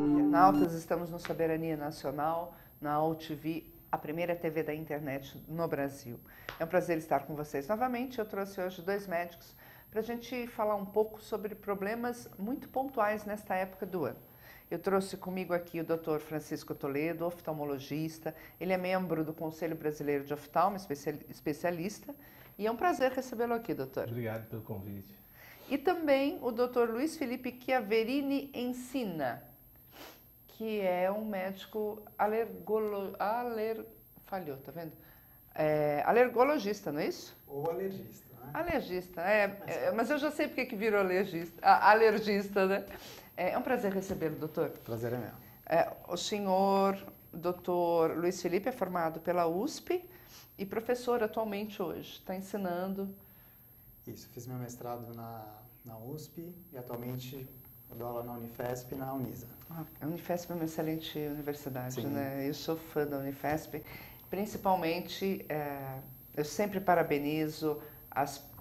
Internautas, estamos no Soberania Nacional, na UTV, a primeira TV da internet no Brasil. É um prazer estar com vocês novamente. Eu trouxe hoje dois médicos para a gente falar um pouco sobre problemas muito pontuais nesta época do ano. Eu trouxe comigo aqui o Dr. Francisco Toledo, oftalmologista. Ele é membro do Conselho Brasileiro de Oftalmo, especialista. E é um prazer recebê-lo aqui, doutor. Obrigado pelo convite. E também o Dr. Luiz Felipe Chiaverini Encina, que é um médico falhou, tá vendo? Alergologista, não é isso? Ou alergista, né? Alergista, mas eu já sei porque que virou alergista, né? É um prazer recebê-lo, doutor. Prazer é meu. O senhor, doutor Luiz Felipe, é formado pela USP e professor atualmente hoje, está ensinando. Isso, fiz meu mestrado na USP e atualmente eu dou aula na Unifesp e na Unisa. A Unifesp é uma excelente universidade, Sim. né? Eu sou fã da Unifesp, principalmente, eu sempre parabenizo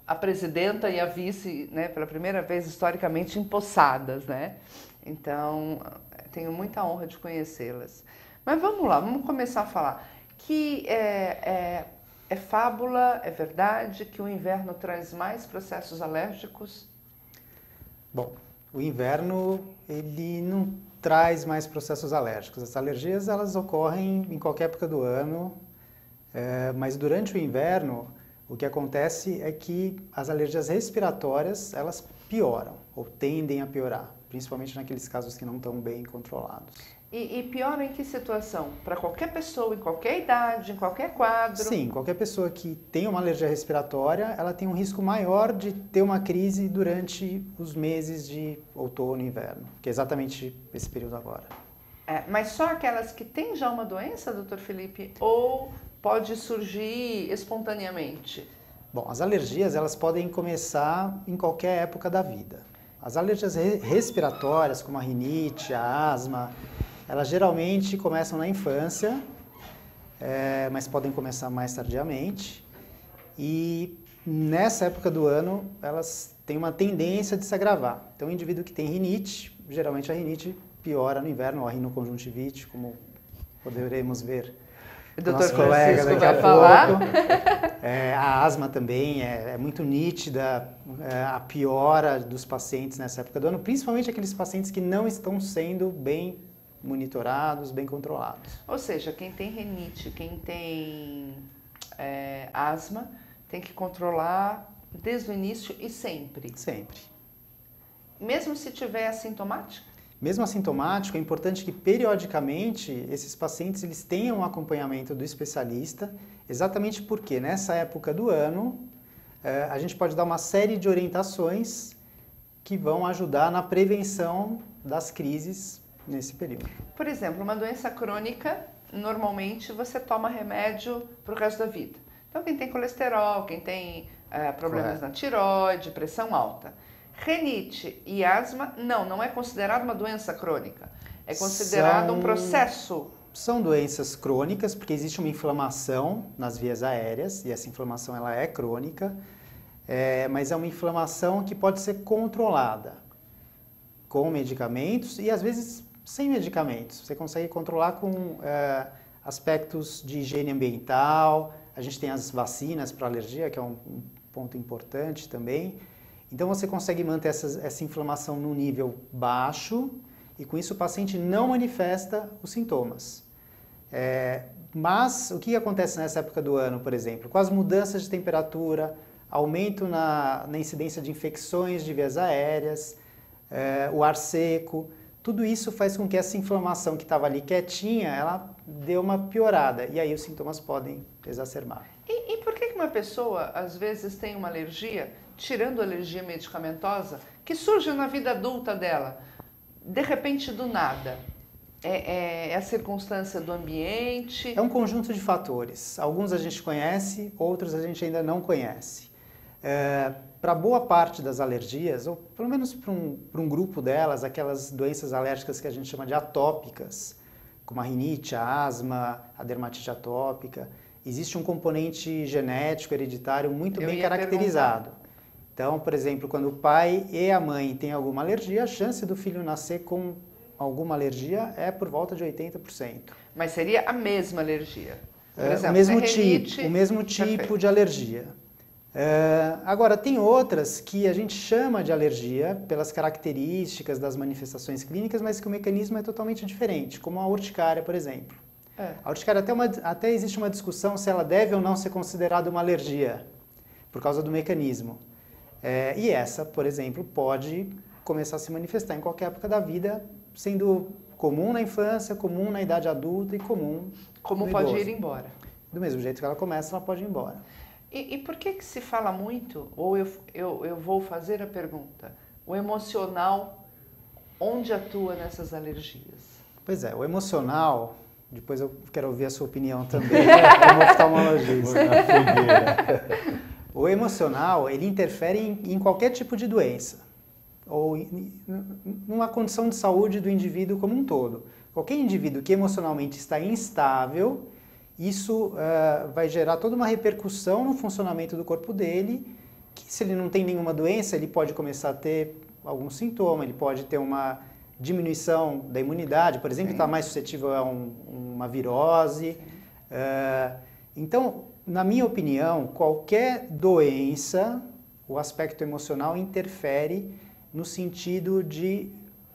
a presidenta e a vice, né, pela primeira vez historicamente empossadas, né? Então, tenho muita honra de conhecê-las. Mas vamos lá, vamos começar a falar que é fábula, é verdade que o inverno traz mais processos alérgicos? Bom, o inverno, ele não traz mais processos alérgicos. As alergias, elas ocorrem em qualquer época do ano, mas durante o inverno, o que acontece é que as alergias respiratórias, elas pioram, ou tendem a piorar, principalmente naqueles casos que não estão bem controlados. E piora em que situação? Para qualquer pessoa, em qualquer idade, em qualquer quadro? Sim, qualquer pessoa que tem uma alergia respiratória, ela tem um risco maior de ter uma crise durante os meses de outono e inverno, que é exatamente esse período agora. Mas só aquelas que têm já uma doença, doutor Felipe, ou pode surgir espontaneamente? Bom, as alergias, elas podem começar em qualquer época da vida. As alergias respiratórias, como a rinite, a asma, elas geralmente começam na infância, mas podem começar mais tardiamente. E nessa época do ano, elas têm uma tendência de se agravar. Então, o indivíduo que tem rinite, geralmente a rinite piora no inverno, ou a rinoconjuntivite, como poderemos ver. O doutor Nosso colega Francisco daqui a vai falar. pouco. A asma também é muito nítida, a piora dos pacientes nessa época do ano, principalmente aqueles pacientes que não estão sendo bem monitorados, bem controlados. Ou seja, quem tem rinite, quem tem asma, tem que controlar desde o início e sempre. Sempre. Mesmo se tiver assintomático? Mesmo assintomático, é importante que periodicamente esses pacientes eles tenham um acompanhamento do especialista, exatamente porque nessa época do ano a gente pode dar uma série de orientações que vão ajudar na prevenção das crises nesse período. Por exemplo, uma doença crônica, normalmente você toma remédio para o resto da vida. Então, quem tem colesterol, quem tem problemas na tireoide, pressão alta. Renite e asma, não é considerado uma doença crônica. É considerado um processo. São doenças crônicas, porque existe uma inflamação nas vias aéreas, e essa inflamação ela é crônica, mas é uma inflamação que pode ser controlada com medicamentos e, às vezes, sem medicamentos. Você consegue controlar com aspectos de higiene ambiental. A gente tem as vacinas para alergia, que é um ponto importante também. Então, você consegue manter essa inflamação num nível baixo e, com isso, o paciente não manifesta os sintomas. Mas, o que acontece nessa época do ano, por exemplo? Com as mudanças de temperatura, aumento na incidência de infecções de vias aéreas, o ar seco, tudo isso faz com que essa inflamação que estava ali quietinha, ela dê uma piorada e aí os sintomas podem exacerbar. E por que uma pessoa, às vezes, tem uma alergia, tirando a alergia medicamentosa, que surge na vida adulta dela, de repente do nada? É a circunstância do ambiente? É um conjunto de fatores. Alguns a gente conhece, outros a gente ainda não conhece. Para boa parte das alergias, ou pelo menos para um grupo delas, aquelas doenças alérgicas que a gente chama de atópicas, como a rinite, a asma, a dermatite atópica, existe um componente genético, hereditário, muito bem caracterizado. Então, por exemplo, quando o pai e a mãe têm alguma alergia, a chance do filho nascer com alguma alergia é por volta de 80%. Mas seria a mesma alergia? Por exemplo, O mesmo tipo de alergia. Agora, tem outras que a gente chama de alergia pelas características das manifestações clínicas, mas que o mecanismo é totalmente diferente, como a urticária, por exemplo. A urticária até existe uma discussão se ela deve ou não ser considerada uma alergia, por causa do mecanismo. E essa, por exemplo, pode começar a se manifestar em qualquer época da vida, sendo comum na infância, comum na idade adulta e comum Como no pode idoso. ir embora. Do mesmo jeito que ela começa, ela pode ir embora. E por que se fala muito, ou eu vou fazer a pergunta, o emocional, onde atua nessas alergias? Pois é, o emocional, depois eu quero ouvir a sua opinião também, como oftalmologista. O emocional, ele interfere em qualquer tipo de doença, ou numa condição de saúde do indivíduo como um todo. Qualquer indivíduo que emocionalmente está instável, isso vai gerar toda uma repercussão no funcionamento do corpo dele, que se ele não tem nenhuma doença, ele pode começar a ter algum sintoma, ele pode ter uma diminuição da imunidade, por exemplo, está mais suscetível a uma virose. Então, na minha opinião, qualquer doença, o aspecto emocional interfere no ssentido de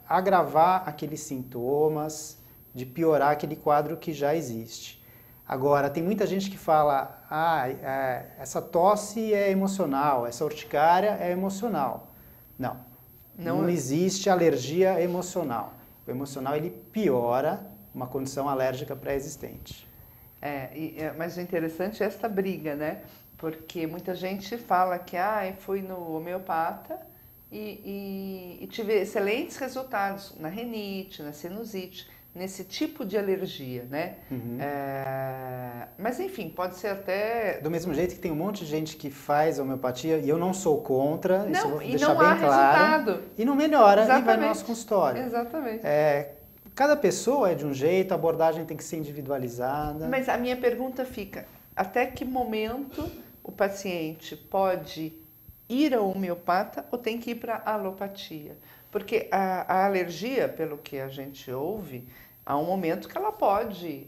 agravar aqueles sintomas, de piorar aquele quadro que já existe. Agora, tem muita gente que fala, essa tosse é emocional, essa urticária é emocional. Não existe alergia emocional. O emocional, ele piora uma condição alérgica pré-existente. Mas o interessante é esta briga, né? Porque muita gente fala que fui no homeopata e tive excelentes resultados na rinite, na sinusite, nesse tipo de alergia, né? Mas enfim, pode ser até... Do mesmo jeito que tem um monte de gente que faz homeopatia, e eu não sou contra, isso eu vou e deixar não bem há claro. resultado. E não melhora, Exatamente. e vai no nosso consultório. Exatamente. Cada pessoa é de um jeito, a abordagem tem que ser individualizada. Mas a minha pergunta fica, até que momento o paciente pode ir ao homeopata ou tem que ir para a alopatia? Porque a alergia, pelo que a gente ouve, há um momento que ela pode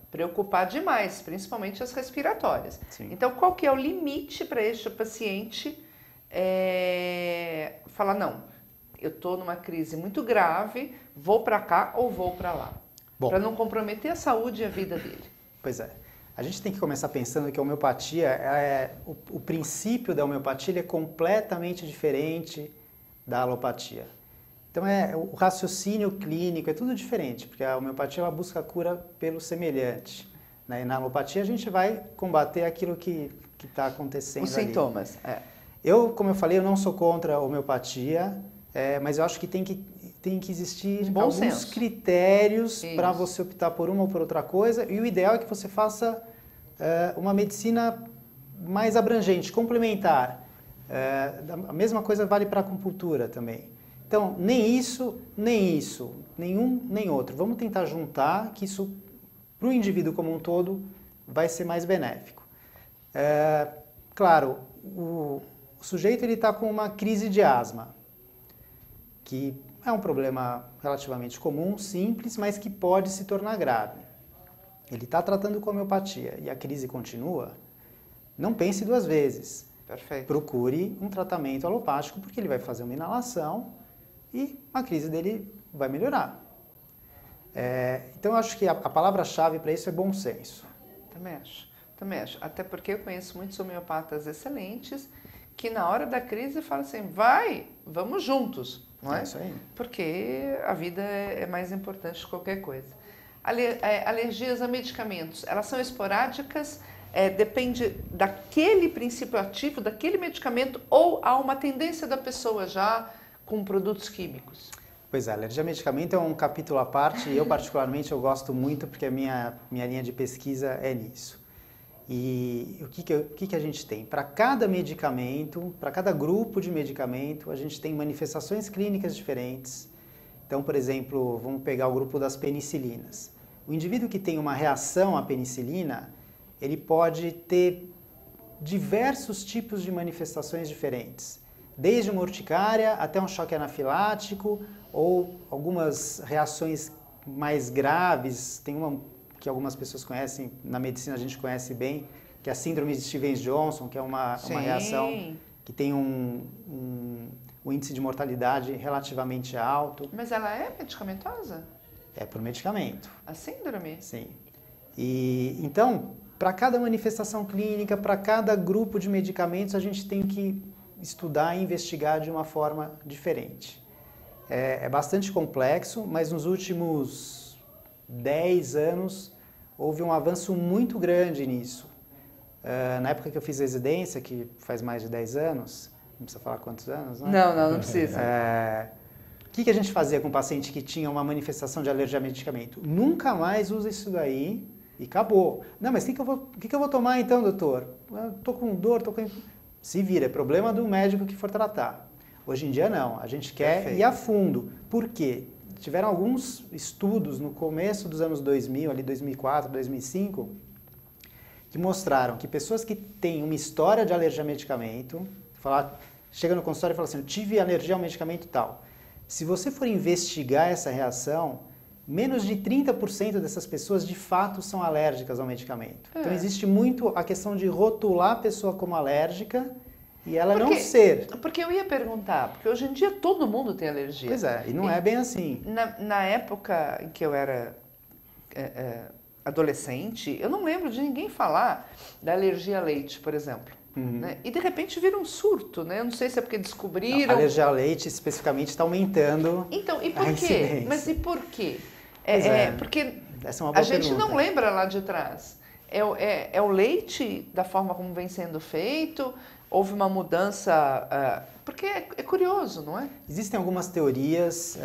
preocupar demais, principalmente as respiratórias. Sim. Então, qual que é o limite para este paciente falar, não, eu estou numa crise muito grave, vou para cá ou vou para lá? Para não comprometer a saúde e a vida dele. Pois é. A gente tem que começar pensando que a homeopatia, o princípio da homeopatia ele é completamente diferente da alopatia. Então, o raciocínio clínico é tudo diferente, porque a homeopatia ela busca a cura pelo semelhante. Né? E na alopatia a gente vai combater aquilo que está acontecendo ali. Os sintomas. Como eu falei, eu não sou contra a homeopatia, mas eu acho que tem que existir alguns critérios para você optar por uma ou por outra coisa, e o ideal é que você faça uma medicina mais abrangente, complementar. A mesma coisa vale para a acupuntura também. Então, nem isso, nenhum, nem outro. Vamos tentar juntar que isso, para o indivíduo como um todo, vai ser mais benéfico. Claro, o sujeito está com uma crise de asma, que é um problema relativamente comum, simples, mas que pode se tornar grave. Ele está tratando com homeopatia e a crise continua, não pense duas vezes. Perfeito. Procure um tratamento alopático, porque ele vai fazer uma inalação e a crise dele vai melhorar. Então, eu acho que a palavra-chave para isso é bom senso. Também acho. Até porque eu conheço muitos homeopatas excelentes que na hora da crise falam assim, vamos juntos. Não é? Isso aí. Porque a vida é mais importante que qualquer coisa. Alergias a medicamentos, elas são esporádicas? Depende daquele princípio ativo, daquele medicamento, ou há uma tendência da pessoa já com produtos químicos? Pois é, alergia a medicamento é um capítulo à parte e eu particularmente eu gosto muito porque a minha linha de pesquisa é nisso. E o que a gente tem? Para cada medicamento, para cada grupo de medicamento, a gente tem manifestações clínicas diferentes. Então, por exemplo, vamos pegar o grupo das penicilinas. O indivíduo que tem uma reação à penicilina, ele pode ter diversos tipos de manifestações diferentes, desde uma urticária até um choque anafilático ou algumas reações mais graves. Tem uma que algumas pessoas conhecem, na medicina a gente conhece bem, que é a síndrome de Stevens-Johnson, que é uma reação que tem um índice de mortalidade relativamente alto. Mas ela é medicamentosa? É por medicamento. A síndrome? Sim. E então, para cada manifestação clínica, para cada grupo de medicamentos, a gente tem que estudar e investigar de uma forma diferente. É bastante complexo, mas nos últimos 10 anos houve um avanço muito grande nisso. Na época que eu fiz residência, que faz mais de 10 anos, não precisa falar quantos anos, né? Não precisa. O que a gente fazia com o paciente que tinha uma manifestação de alergia a medicamento? Nunca mais usa isso daí e acabou. Não, mas o que eu vou tomar então, doutor? Estou com dor, estou com... Se vira, é problema do médico que for tratar. Hoje em dia não, a gente quer ir a fundo. Por quê? Tiveram alguns estudos no começo dos anos 2000, ali 2004, 2005, que mostraram que pessoas que têm uma história de alergia a medicamento, chega no consultório e fala assim, eu tive alergia ao medicamento tal. Se você for investigar essa reação, menos de 30% dessas pessoas de fato são alérgicas ao medicamento. Então existe muito a questão de rotular a pessoa como alérgica e ela não ser. Porque eu ia perguntar, porque hoje em dia todo mundo tem alergia. Pois é, e não é bem assim. Na época em que eu era adolescente, eu não lembro de ninguém falar da alergia a leite, por exemplo. Né? E de repente vira um surto, né? Eu não sei se é porque descobriram... A alergia ao leite especificamente está aumentando. Então, e por quê? Mas e por quê? Porque essa é uma boa a gente pergunta. não lembra lá de trás. É o leite da forma como vem sendo feito? Houve uma mudança... porque é curioso, não é? Existem algumas teorias...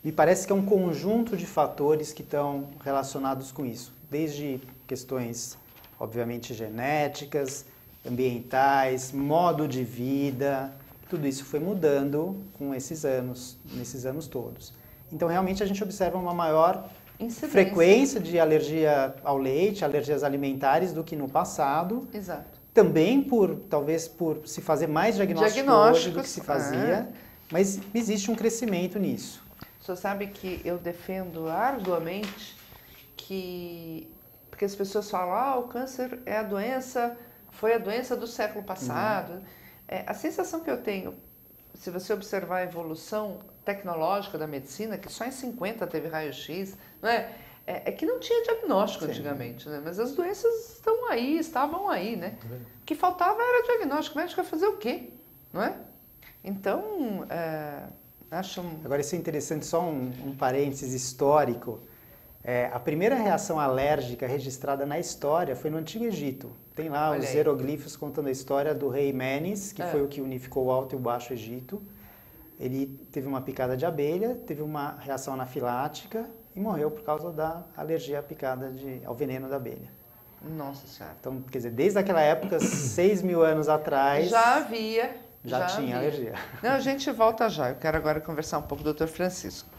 me parece que é um conjunto de fatores que estão relacionados com isso. Desde questões... obviamente genéticas, ambientais, modo de vida, tudo isso foi mudando com nesses anos todos. Então, realmente, a gente observa uma maior frequência de alergia ao leite, alergias alimentares do que no passado. Exato. Também talvez por se fazer mais diagnóstico hoje do que se fazia, mas existe um crescimento nisso. O senhor sabe que eu defendo arduamente porque as pessoas falam, o câncer foi a doença do século passado. A sensação que eu tenho, se você observar a evolução tecnológica da medicina, que só em 50 teve raio-x, não é? É que não tinha diagnóstico antigamente, né? Mas as doenças estavam aí, né? O que faltava era diagnóstico. O médico ia fazer o quê? Não é? Então, acho... Agora, isso é interessante, só um parênteses histórico. A primeira reação alérgica registrada na história foi no Antigo Egito. Tem lá os hieroglifos contando a história do rei Menes, que foi o que unificou o Alto e o Baixo Egito. Ele teve uma picada de abelha, teve uma reação anafilática e morreu por causa da alergia à picada ao veneno da abelha. Nossa Senhora. Então, quer dizer, desde aquela época, 6.000 anos atrás... Já tinha alergia. Não, a gente volta já. Eu quero agora conversar um pouco com o Dr. Francisco.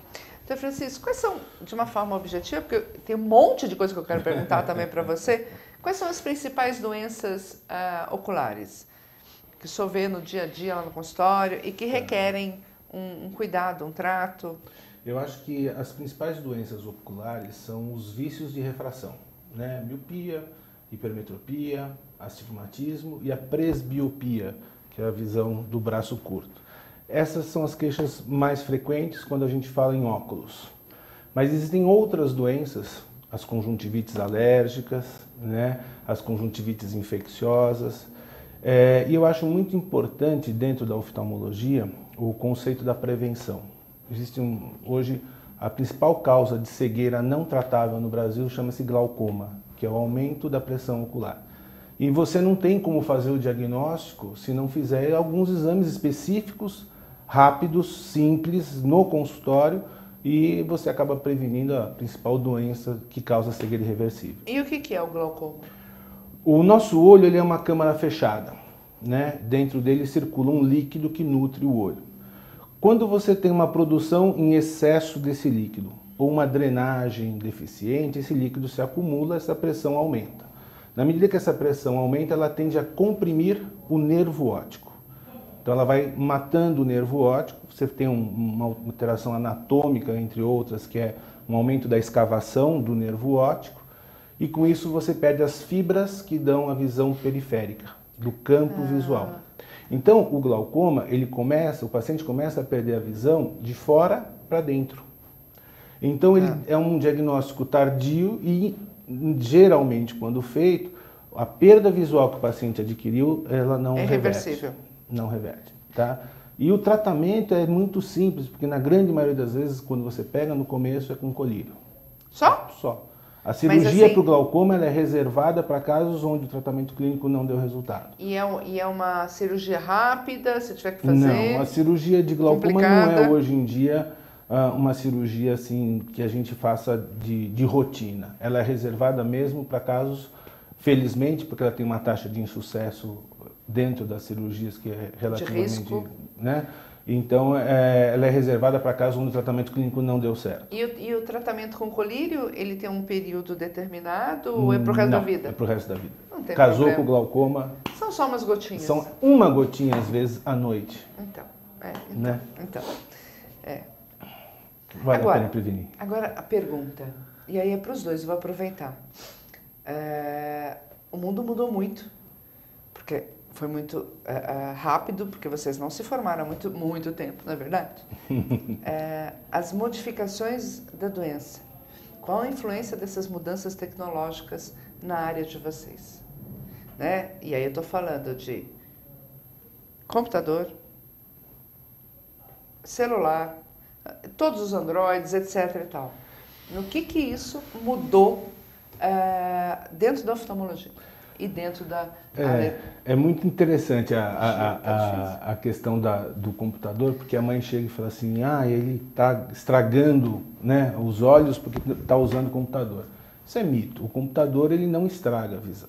Então, Francisco, quais são, de uma forma objetiva, porque tem um monte de coisa que eu quero perguntar também para você, quais são as principais doenças oculares que o senhor vê no dia a dia lá no consultório e que requerem um cuidado, um trato? Eu acho que as principais doenças oculares são os vícios de refração, né? Miopia, hipermetropia, astigmatismo e a presbiopia, que é a visão do braço curto. Essas são as queixas mais frequentes quando a gente fala em óculos. Mas existem outras doenças, as conjuntivites alérgicas, né? As conjuntivites infecciosas. E eu acho muito importante dentro da oftalmologia o conceito da prevenção. Existe hoje a principal causa de cegueira não tratável no Brasil chama-se glaucoma, que é o aumento da pressão ocular. E você não tem como fazer o diagnóstico se não fizer alguns exames específicos, rápidos, simples, no consultório, e você acaba prevenindo a principal doença que causa cegueira irreversível. E o que é o glaucoma? O nosso olho ele é uma câmara fechada, né? Dentro dele circula um líquido que nutre o olho. Quando você tem uma produção em excesso desse líquido, ou uma drenagem deficiente, esse líquido se acumula, essa pressão aumenta. Na medida que essa pressão aumenta, ela tende a comprimir o nervo óptico. Então ela vai matando o nervo óptico, você tem uma alteração anatômica, entre outras, que é um aumento da escavação do nervo óptico, e com isso você perde as fibras que dão a visão periférica, do campo visual. Então o glaucoma, o paciente começa a perder a visão de fora para dentro. Então ele é um diagnóstico tardio e geralmente quando feito, a perda visual que o paciente adquiriu, ela não reverte. Reversível. Não reverte, tá? E o tratamento é muito simples, porque na grande maioria das vezes, quando você pega no começo, é com colírio. Só? Só. A cirurgia assim, para o glaucoma ela é reservada para casos onde o tratamento clínico não deu resultado. E é uma cirurgia rápida, se tiver que fazer? Não, a cirurgia de glaucoma complicada. não é hoje em dia uma cirurgia assim que a gente faça de rotina. Ela é reservada mesmo para casos, felizmente, porque ela tem uma taxa de insucesso dentro das cirurgias que é relativamente, de risco. Né? Então, ela é reservada para casos onde o tratamento clínico não deu certo. E o tratamento com colírio, ele tem um período determinado ou é pro resto da vida? É pro resto da vida. Não tem Casou problema. com o glaucoma, São só umas gotinhas. são uma gotinha às vezes à noite. Então, Né? Vale Agora, a pena prevenir. Agora, a pergunta, e aí é para os dois, eu vou aproveitar. O mundo mudou muito, porque foi muito rápido, porque vocês não se formaram há muito tempo, não é verdade? As modificações da doença, qual a influência dessas mudanças tecnológicas na área de vocês? Né? E aí eu estou falando de computador, celular, todos os Androids, etc. e tal. No que isso mudou dentro da oftalmologia e dentro da área? É muito interessante a questão do computador, porque a mãe chega e fala assim, ele está estragando, né, os olhos porque está usando o computador. Isso é mito. O computador ele não estraga a visão,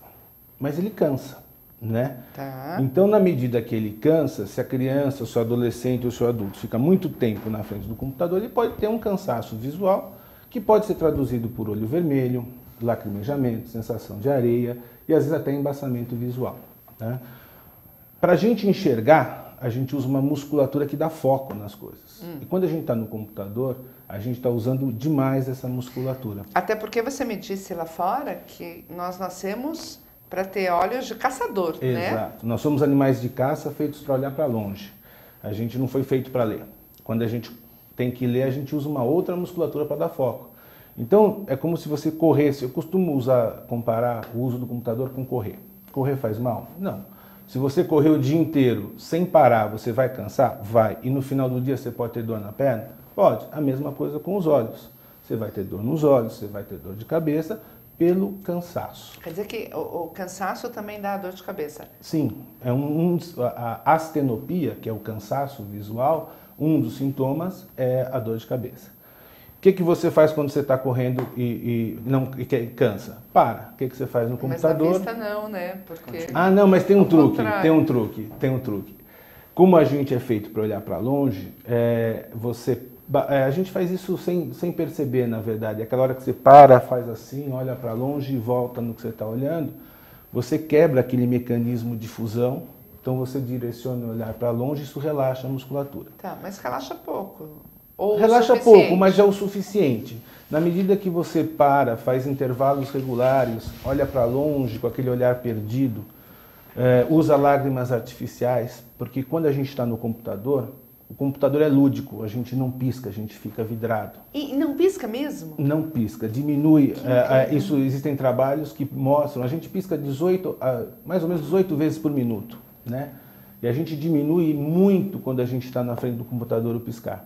mas ele cansa. Né? Tá. Então, na medida que ele cansa, se a criança, o seu adolescente ou o seu adulto fica muito tempo na frente do computador, ele pode ter um cansaço visual que pode ser traduzido por olho vermelho, lacrimejamento, sensação de areia e às vezes até embaçamento visual. Né? Para a gente enxergar, a gente usa uma musculatura que dá foco nas coisas. E quando a gente está no computador, a gente está usando demais essa musculatura. Até porque você me disse lá fora que nós nascemos para ter olhos de caçador, né? Exato. Nós somos animais de caça feitos para olhar para longe. A gente não foi feito para ler. Quando a gente tem que ler, a gente usa uma outra musculatura para dar foco. Então, é como se você corresse. Eu costumo comparar o uso do computador com correr. Correr faz mal? Não. Se você correr o dia inteiro sem parar, você vai cansar? Vai. E no final do dia você pode ter dor na perna? Pode. A mesma coisa com os olhos. Você vai ter dor nos olhos, você vai ter dor de cabeça, pelo cansaço. Quer dizer que o cansaço também dá dor de cabeça? Sim, a astenopia, que é o cansaço visual, um dos sintomas é a dor de cabeça. O que você faz quando você está correndo e cansa? Para. O que você faz no computador? Mas na vista não, né? Porque... Não, mas tem um truque, contrário. tem um truque. Como a gente é feito para olhar para longe, a gente faz isso sem perceber, na verdade. Aquela hora que você para, faz assim, olha para longe e volta no que você está olhando, você quebra aquele mecanismo de fusão, então você direciona o olhar para longe e isso relaxa a musculatura. Tá, mas relaxa pouco. Ou Relaxa pouco, mas é o suficiente. Na medida que você para, faz intervalos regulares, olha para longe com aquele olhar perdido, usa lágrimas artificiais, porque quando a gente está no computador, o computador é lúdico, a gente não pisca, a gente fica vidrado. E não pisca mesmo? Não pisca, diminui. Existem trabalhos que mostram, a gente pisca mais ou menos 18 vezes por minuto, né? E a gente diminui muito quando a gente está na frente do computador o piscar.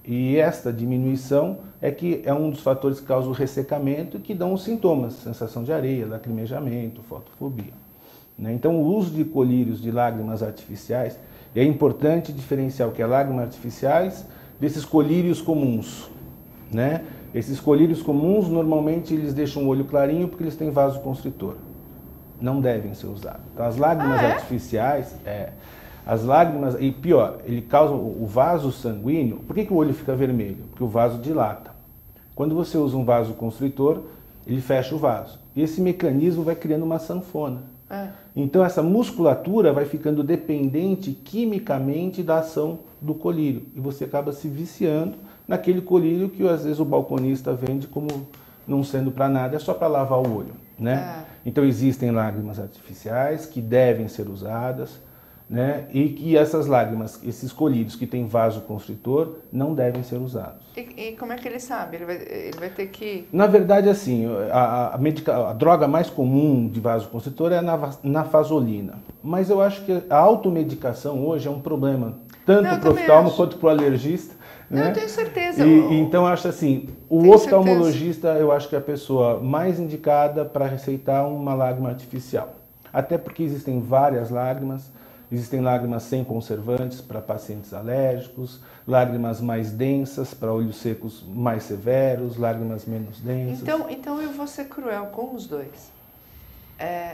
E esta diminuição é um dos fatores que causa o ressecamento e que dão os sintomas, sensação de areia, lacrimejamento, fotofobia. Né? Então o uso de colírios de lágrimas artificiais, é importante diferenciar o que é lágrimas artificiais desses colírios comuns. Né? Esses colírios comuns, normalmente, eles deixam o olho clarinho porque eles têm vasoconstritor. Não devem ser usados. Então, as lágrimas artificiais, e pior, ele causa o vaso sanguíneo. Por que o olho fica vermelho? Porque o vaso dilata. Quando você usa um vasoconstritor, ele fecha o vaso. E esse mecanismo vai criando uma sanfona. Então essa musculatura vai ficando dependente quimicamente da ação do colírio. E você acaba se viciando naquele colírio que às vezes o balconista vende como não sendo para nada, é só para lavar o olho, né? Então existem lágrimas artificiais que devem ser usadas, né? E que essas lágrimas, esses colírios que têm vasoconstritor, não devem ser usados. E como é que ele sabe? Ele vai ter que... Na verdade, assim, a droga mais comum de vasoconstritor é a nafasolina. Mas eu acho que a automedicação hoje é um problema, tanto para o oftalmo quanto para o alergista. Não, né? eu tenho certeza. Então, eu acho assim, o oftalmologista, eu acho que é a pessoa mais indicada para receitar uma lágrima artificial. Até porque existem várias lágrimas. Existem lágrimas sem conservantes para pacientes alérgicos, lágrimas mais densas para olhos secos mais severos, lágrimas menos densas. Então eu vou ser cruel com os dois.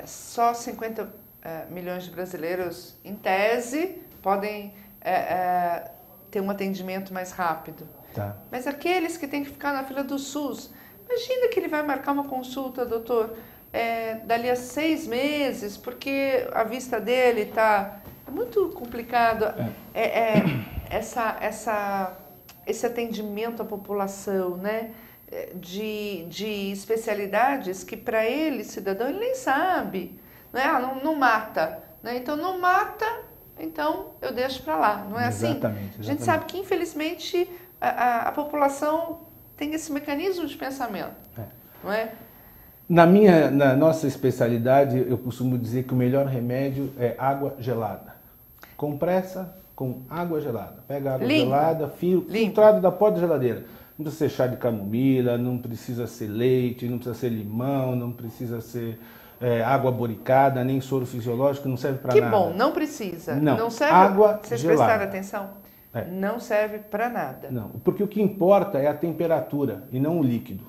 Só 50 milhões de brasileiros, em tese, podem ter um atendimento mais rápido. Tá. Mas aqueles que têm que ficar na fila do SUS, imagina que ele vai marcar uma consulta, doutor, dali a 6 meses, porque a vista dele está... É muito complicado esse atendimento à população, né? De especialidades que para ele, cidadão, ele nem sabe. Né? Não mata. Né? Então não mata, então eu deixo para lá. Não é assim? Exatamente. A gente sabe que, infelizmente, a população tem esse mecanismo de pensamento. Não é? Na nossa especialidade, eu costumo dizer que o melhor remédio é água gelada. Compressa com água gelada. Pega água gelada, filtrada da porta da geladeira. Não precisa ser chá de camomila, não precisa ser leite, não precisa ser limão, não precisa ser água boricada, nem soro fisiológico, não serve para nada. Que bom, não precisa. Não serve. Água Vocês gelada. prestaram atenção? Não serve para nada. Não, porque o que importa é a temperatura e não o líquido.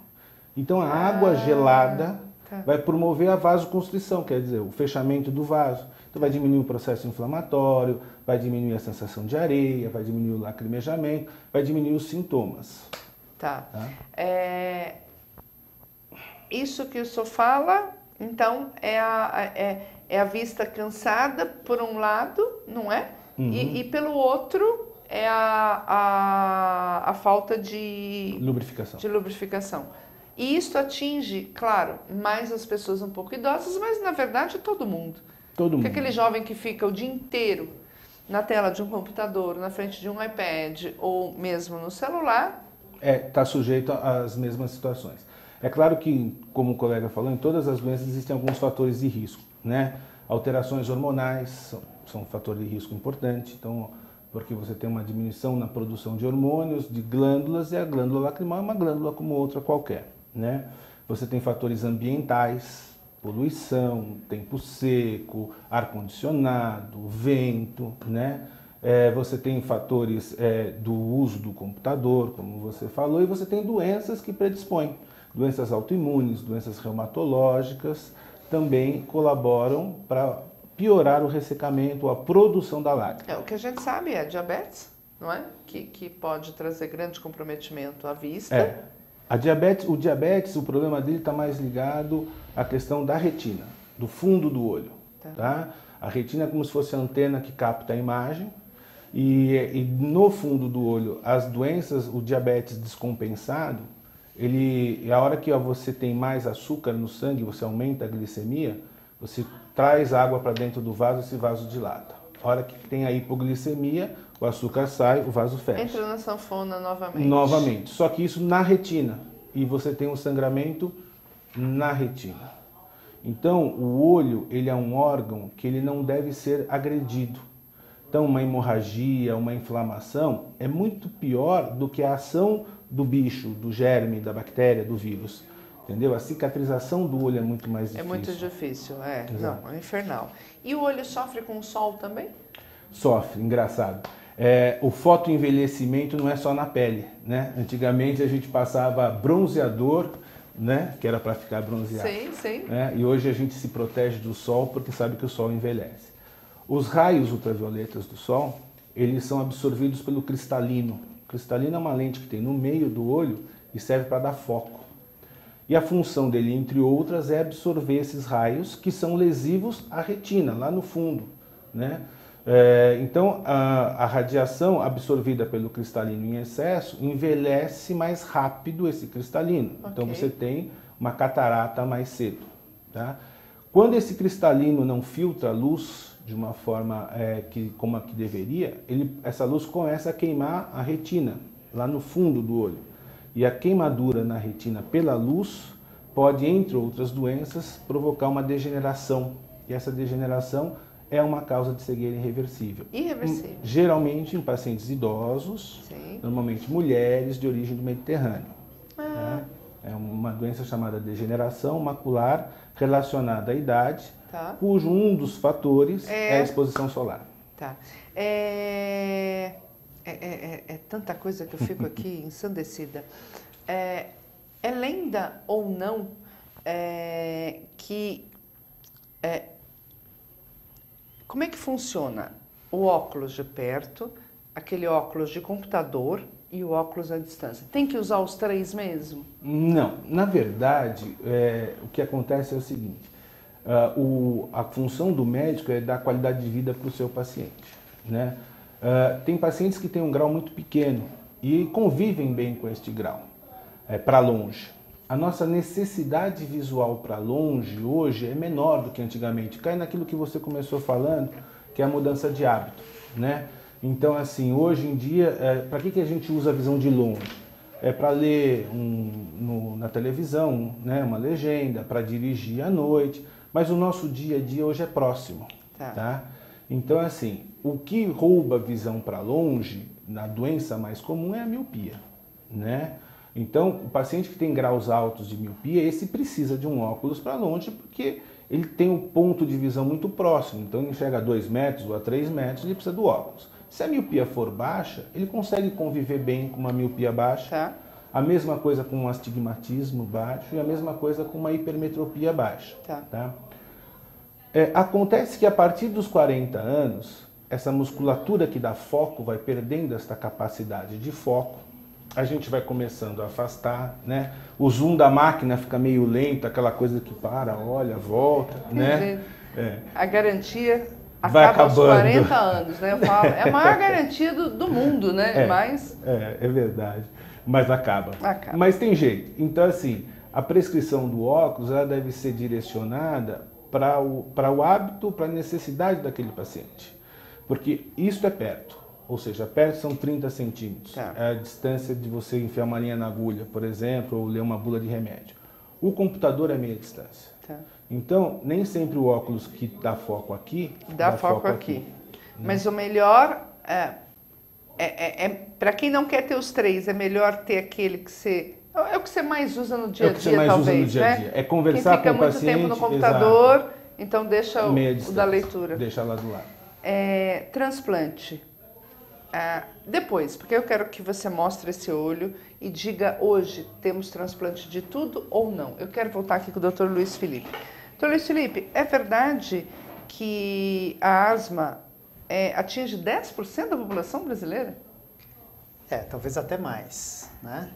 Então a água gelada vai promover a vasoconstrição, quer dizer, o fechamento do vaso. Então vai diminuir o processo inflamatório, vai diminuir a sensação de areia, vai diminuir o lacrimejamento, vai diminuir os sintomas. Tá. Isso que o senhor fala, então, é a vista cansada, por um lado, não é? Uhum. E pelo outro, é a falta de lubrificação. E isso atinge, claro, mais as pessoas um pouco idosas, mas na verdade todo mundo. Porque aquele jovem que fica o dia inteiro na tela de um computador, na frente de um iPad ou mesmo no celular... Está sujeito às mesmas situações. É claro que, como o colega falou, em todas as doenças existem alguns fatores de risco, né? Alterações hormonais são um fator de risco importante, então, porque você tem uma diminuição na produção de hormônios, de glândulas, e a glândula lacrimal é uma glândula como outra qualquer, né? Você tem fatores ambientais, poluição, tempo seco, ar-condicionado, vento, né? Você tem fatores do uso do computador, como você falou, e você tem doenças que predispõem. Doenças autoimunes, doenças reumatológicas também colaboram para piorar o ressecamento, a produção da lágrima. O que a gente sabe é diabetes, não é? Que pode trazer grande comprometimento à vista. O diabetes, o problema dele está mais ligado à questão da retina, do fundo do olho. Tá? A retina é como se fosse a antena que capta a imagem e no fundo do olho, as doenças, o diabetes descompensado, a hora que você tem mais açúcar no sangue, você aumenta a glicemia, você traz água para dentro do vaso, esse vaso dilata. A hora que tem a hipoglicemia, o açúcar sai, o vaso fecha. Entra na sanfona novamente. Novamente. Só que isso na retina. E você tem um sangramento na retina. Então, o olho, ele é um órgão que ele não deve ser agredido. Então, uma hemorragia, uma inflamação é muito pior do que a ação do bicho, do germe, da bactéria, do vírus. Entendeu? A cicatrização do olho é muito mais difícil. É muito difícil, Não, é infernal. E o olho sofre com o sol também? Sofre, engraçado. O fotoenvelhecimento não é só na pele, né? Antigamente a gente passava bronzeador, né? Que era para ficar bronzeado. Sim. Né? E hoje a gente se protege do sol porque sabe que o sol envelhece. Os raios ultravioletas do sol, eles são absorvidos pelo cristalino. O cristalino é uma lente que tem no meio do olho e serve para dar foco. E a função dele, entre outras, é absorver esses raios que são lesivos à retina, lá no fundo, né? Então, a radiação absorvida pelo cristalino em excesso envelhece mais rápido esse cristalino. Okay. Então, você tem uma catarata mais cedo. Tá? Quando esse cristalino não filtra a luz de uma forma como a que deveria, essa luz começa a queimar a retina, lá no fundo do olho. E a queimadura na retina pela luz pode, entre outras doenças, provocar uma degeneração. E essa degeneração é uma causa de cegueira irreversível. Irreversível. Geralmente em pacientes idosos, sim, normalmente mulheres de origem do Mediterrâneo. Né? É uma doença chamada degeneração macular relacionada à idade, tá, cujo um dos fatores é a exposição solar. Tá. É tanta coisa que eu fico aqui ensandecida. É lenda ou não como é que funciona o óculos de perto, aquele óculos de computador e o óculos à distância? Tem que usar os 3 mesmo? Não. Na verdade, o que acontece é o seguinte. A função do médico é dar qualidade de vida para o seu paciente. Né? Tem pacientes que têm um grau muito pequeno e convivem bem com este grau, para longe. A nossa necessidade visual para longe hoje é menor do que antigamente. Cai naquilo que você começou falando, que é a mudança de hábito, né? Então, assim, hoje em dia, para que a gente usa a visão de longe? É para ler na televisão, né, uma legenda, para dirigir à noite, mas o nosso dia a dia hoje é próximo, tá? Então, assim, o que rouba a visão para longe, na doença mais comum, é a miopia, né? Então, o paciente que tem graus altos de miopia, esse precisa de um óculos para longe, porque ele tem um ponto de visão muito próximo. Então, ele enxerga a 2 metros ou a 3 metros, ele precisa do óculos. Se a miopia for baixa, ele consegue conviver bem com uma miopia baixa. Tá. A mesma coisa com um astigmatismo baixo e a mesma coisa com uma hipermetropia baixa. Tá? Acontece que a partir dos 40 anos, essa musculatura que dá foco vai perdendo esta capacidade de foco. A gente vai começando a afastar, né? O zoom da máquina fica meio lento, aquela coisa que para, olha, volta, né? A garantia vai acaba aos acabando. 40 anos, né? Eu falo, é a maior garantia do mundo, né? É verdade, mas acaba. Mas tem jeito. Então, assim, a prescrição do óculos ela deve ser direcionada para o hábito, para a necessidade daquele paciente. Porque isso é perto. Ou seja, perto são 30 centímetros. É a distância de você enfiar uma linha na agulha, por exemplo, ou ler uma bula de remédio. O computador é meia distância. Então, nem sempre o óculos que dá foco aqui, dá foco aqui. Mas o melhor, para quem não quer ter os 3, é melhor ter aquele que você... É o que você mais usa no dia a dia, talvez, né? É conversar com o paciente. Quem fica muito tempo no computador, exato, então deixa o da leitura. Deixa lá do lado. Transplante. Depois, porque eu quero que você mostre esse olho e diga hoje, temos transplante de tudo ou não? Eu quero voltar aqui com o Dr. Luiz Felipe. Dr. Luiz Felipe, é verdade que a asma atinge 10% da população brasileira? Talvez até mais, né?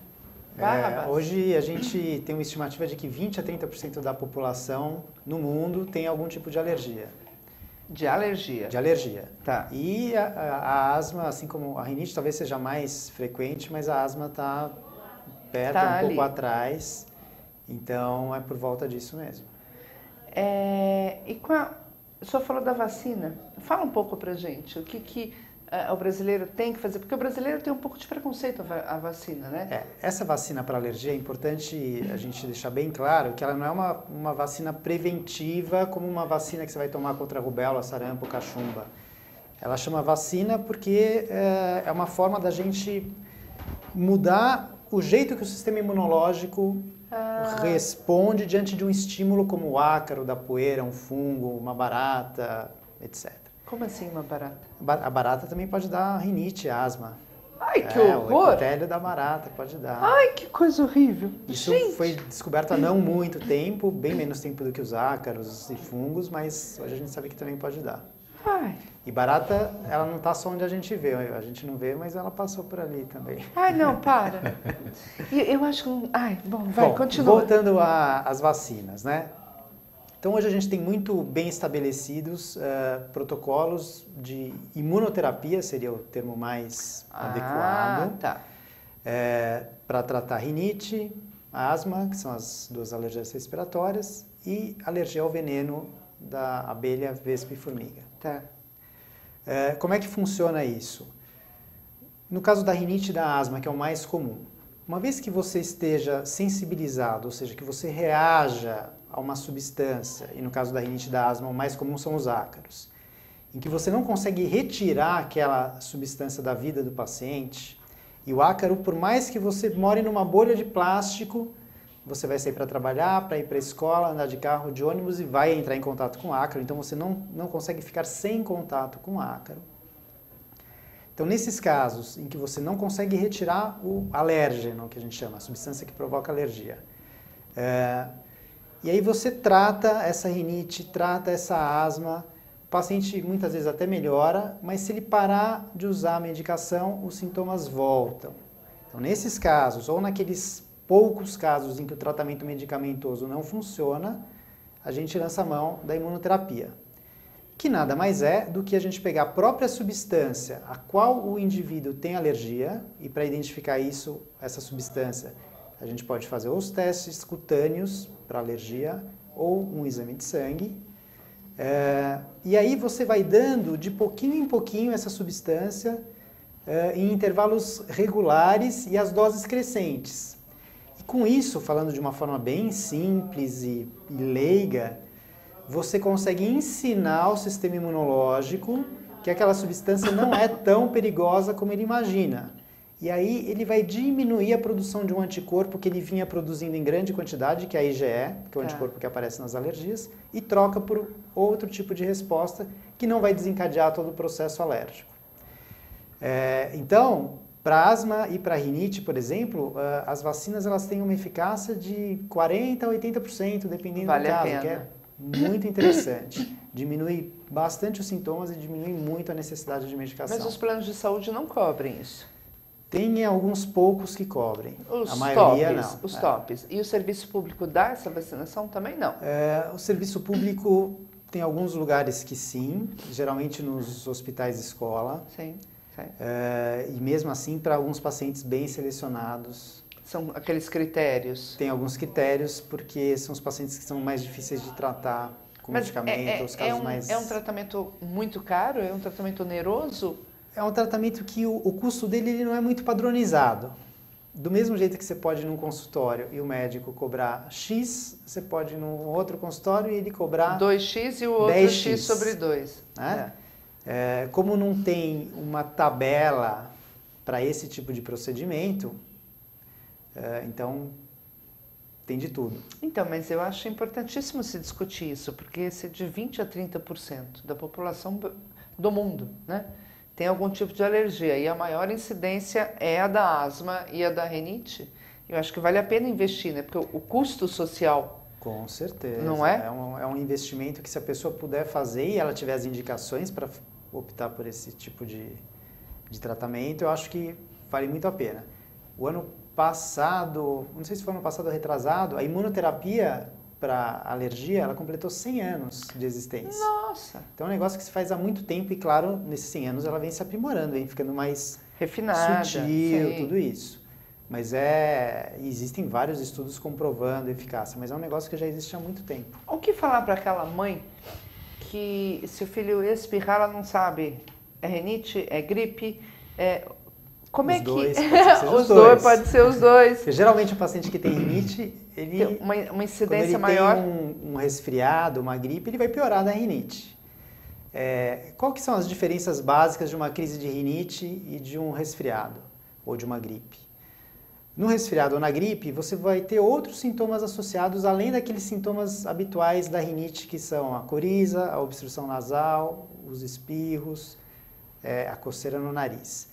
Hoje a gente tem uma estimativa de que 20 a 30% da população no mundo tem algum tipo de alergia. De alergia? De alergia. Tá. E a asma, assim como a rinite, talvez seja mais frequente, mas a asma está perto, um pouco atrás. Então, é por volta disso mesmo. O senhor falou da vacina. Fala um pouco pra gente. O que o brasileiro tem que fazer? Porque o brasileiro tem um pouco de preconceito à vacina, né? Essa vacina para alergia é importante a gente deixar bem claro que ela não é uma vacina preventiva como uma vacina que você vai tomar contra a rubéola, sarampo, cachumba. Ela chama vacina porque é uma forma da gente mudar o jeito que o sistema imunológico responde diante de um estímulo como o ácaro, da poeira, um fungo, uma barata, etc. Como assim uma barata? A barata também pode dar rinite, asma. Ai, que horror! O epitélio da barata pode dar. Ai, que coisa horrível! Isso foi descoberto há não muito tempo, bem menos tempo do que os ácaros e fungos, mas hoje a gente sabe que também pode dar. Ai. E barata, ela não está só onde a gente vê. A gente não vê, mas ela passou por ali também. Ai, não, para. Eu acho que... Ai, bom, vai, Bom, continua. voltando às vacinas, né? Então, hoje a gente tem muito bem estabelecidos protocolos de imunoterapia, seria o termo mais adequado, tá. para tratar rinite, asma, que são as duas alergias respiratórias, e alergia ao veneno da abelha, vespa e formiga. Tá. Como é que funciona isso? No caso da rinite e da asma, que é o mais comum, uma vez que você esteja sensibilizado, ou seja, que você reaja a uma substância, e no caso da rinite e da asma, o mais comum são os ácaros, em que você não consegue retirar aquela substância da vida do paciente, e o ácaro, por mais que você more numa bolha de plástico, você vai sair para trabalhar, para ir para a escola, andar de carro, de ônibus e vai entrar em contato com o ácaro, então você não consegue ficar sem contato com o ácaro. Então, nesses casos em que você não consegue retirar o alérgeno, que a gente chama, a substância que provoca alergia, e aí você trata essa rinite, trata essa asma, o paciente muitas vezes até melhora, mas se ele parar de usar a medicação, os sintomas voltam. Então, nesses casos, ou naqueles poucos casos em que o tratamento medicamentoso não funciona, a gente lança a mão da imunoterapia, que nada mais é do que a gente pegar a própria substância a qual o indivíduo tem alergia, e para identificar isso, essa substância, a gente pode fazer os testes cutâneos para alergia ou um exame de sangue. E aí você vai dando de pouquinho em pouquinho essa substância em intervalos regulares e as doses crescentes. E com isso, falando de uma forma bem simples e leiga, você consegue ensinar o sistema imunológico que aquela substância não é tão perigosa como ele imagina. E aí ele vai diminuir a produção de um anticorpo que ele vinha produzindo em grande quantidade, que é a IgE, que é o anticorpo que aparece nas alergias, e troca por outro tipo de resposta que não vai desencadear todo o processo alérgico. Então, para asma e para rinite, por exemplo, as vacinas elas têm uma eficácia de 40% a 80%, dependendo do caso, que é muito interessante. Diminui bastante os sintomas e diminui muito a necessidade de medicação. Mas os planos de saúde não cobrem isso? Tem alguns poucos que cobrem, A maioria tops, não. Os tops. E o serviço público dá essa vacinação também não? O serviço público tem alguns lugares que sim, geralmente nos hospitais escola. Sim. E mesmo assim, para alguns pacientes bem selecionados. São aqueles critérios? Tem alguns critérios, porque são os pacientes que são mais difíceis de tratar com medicamento, os casos mais... É um tratamento muito caro? É um tratamento oneroso? É um tratamento que o custo dele ele não é muito padronizado. Do mesmo jeito que você pode ir num consultório e o médico cobrar X, você pode ir num outro consultório e ele cobrar 2x e o outro 10x, x sobre 2. Né? Como não tem uma tabela para esse tipo de procedimento, então tem de tudo. Então, mas eu acho importantíssimo se discutir isso, porque se de 20% a 30% da população do mundo, né, tem algum tipo de alergia e a maior incidência é a da asma e a da rinite, eu acho que vale a pena investir, né, porque o custo social... Com certeza. Não é? É um investimento que se a pessoa puder fazer e ela tiver as indicações para optar por esse tipo de tratamento, eu acho que vale muito a pena. O ano passado, não sei se foi ano passado ou retrasado, a imunoterapia para alergia, ela completou 100 anos de existência. Nossa! Então é um negócio que se faz há muito tempo e, claro, nesses 100 anos ela vem se aprimorando, vem ficando mais refinada, sutil, sim. Tudo isso. Mas existem vários estudos comprovando a eficácia, mas é um negócio que já existe há muito tempo. O que falar para aquela mãe que se o filho espirrar, ela não sabe, é rinite, é gripe, como Os é que... dois, pode ser os dois. Pode ser os dois. Porque geralmente o paciente que tem rinite, ele tem uma incidência quando ele maior. tem um resfriado, uma gripe, ele vai piorar da rinite. Qual que são as diferenças básicas de uma crise de rinite e de um resfriado ou de uma gripe? No resfriado ou na gripe, você vai ter outros sintomas associados, além daqueles sintomas habituais da rinite, que são a coriza, a obstrução nasal, os espirros, a coceira no nariz.